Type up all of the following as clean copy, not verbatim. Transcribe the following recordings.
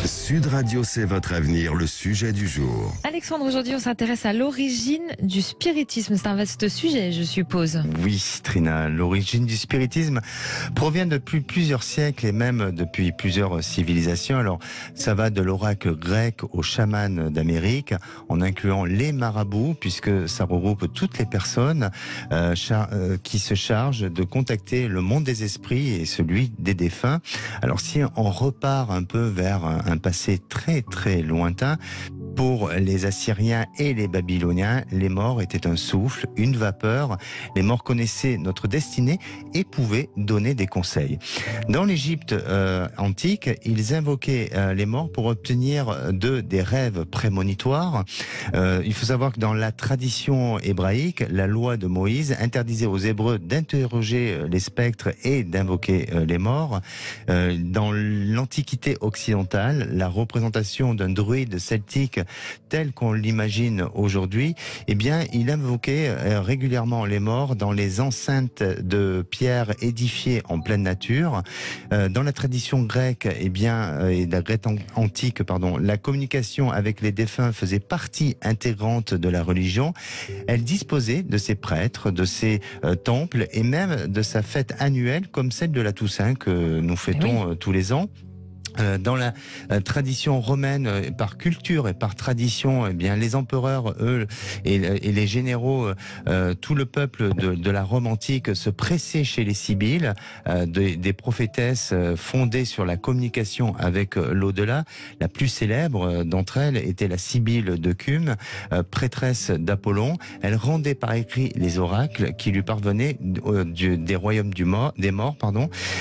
Sud Radio, c'est votre avenir, le sujet du jour. Alexandre, aujourd'hui on s'intéresse à l'origine du spiritisme. C'est un vaste sujet, je suppose. Oui, Trina, l'origine du spiritisme provient depuis plusieurs siècles et même depuis plusieurs civilisations. Alors, ça va de l'oracle grec aux chamans d'Amérique, en incluant les marabouts, puisque ça regroupe toutes les personnes qui se chargent de contacter le monde des esprits et celui des défunts. Alors, si on repart un peu vers un passé très très lointain, pour les Assyriens et les Babyloniens, les morts étaient un souffle, une vapeur. Les morts connaissaient notre destinée et pouvaient donner des conseils. Dans l'Égypte antique, ils invoquaient les morts pour obtenir d'eux des rêves prémonitoires. Il faut savoir que dans la tradition hébraïque, la loi de Moïse interdisait aux Hébreux d'interroger les spectres et d'invoquer les morts. Dans l'Antiquité occidentale, la représentation d'un druide celtique tel qu'on l'imagine aujourd'hui, eh bien, il invoquait régulièrement les morts dans les enceintes de pierre édifiées en pleine nature. Dans la tradition grecque, eh bien, et de la Grèce antique, pardon, la communication avec les défunts faisait partie intégrante de la religion. Elle disposait de ses prêtres, de ses temples et même de sa fête annuelle comme celle de la Toussaint que nous fêtons tous les ans. Dans la tradition romaine, par culture et par tradition, eh bien, les empereurs, eux, et les généraux, tout le peuple de la Rome antique se pressait chez les Sibylles, des prophétesses fondées sur la communication avec l'au-delà. La plus célèbre d'entre elles était la Sibylle de Cume, prêtresse d'Apollon. Elle rendait par écrit les oracles qui lui parvenaient des royaumes des morts.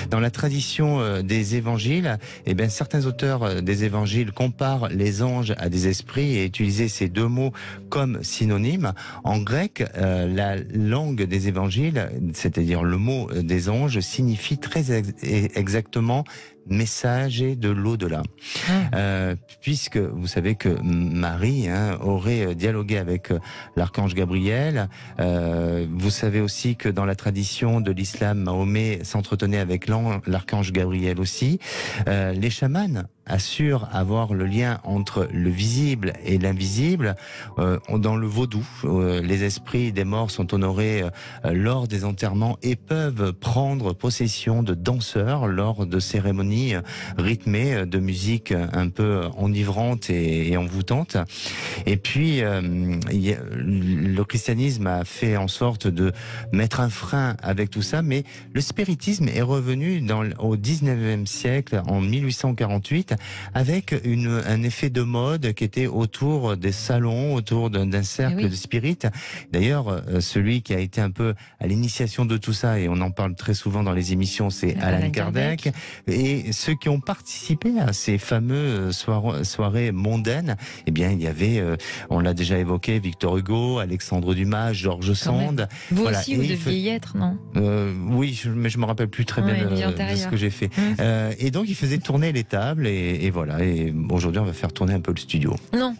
Dans la tradition des évangiles, eh bien, certains auteurs des évangiles comparent les anges à des esprits et utilisaient ces deux mots comme synonymes. En grec, la langue des évangiles, c'est-à-dire le mot des anges, signifie très exactement messager de l'au-delà. Puisque vous savez que Marie aurait dialogué avec l'archange Gabriel. Vous savez aussi que dans la tradition de l'islam, Mahomet s'entretenait avec l'archange Gabriel aussi. Les chamans assurent avoir le lien entre le visible et l'invisible. Dans le vaudou, les esprits des morts sont honorés lors des enterrements et peuvent prendre possession de danseurs lors de cérémonies rythmées de musique un peu enivrante et envoûtante. Et puis, le christianisme a fait en sorte de mettre un frein avec tout ça, mais le spiritisme est revenu au 19e siècle, en 1848, avec un effet de mode qui était autour des salons, autour d'un cercle de spirites. D'ailleurs, celui qui a été un peu à l'initiation de tout ça, et on en parle très souvent dans les émissions, c'est Allan Kardec. Et ceux qui ont participé à ces fameuses soirées mondaines, eh bien, il y avait, on l'a déjà évoqué, Victor Hugo, Alexandre Dumas, George Sand. Vous aussi, vous deviez y être, non? Oui, mais je me rappelle plus très bien de ce que j'ai fait. Et donc, il faisait tourner les tables et voilà. Et aujourd'hui, on va faire tourner un peu le studio. Non.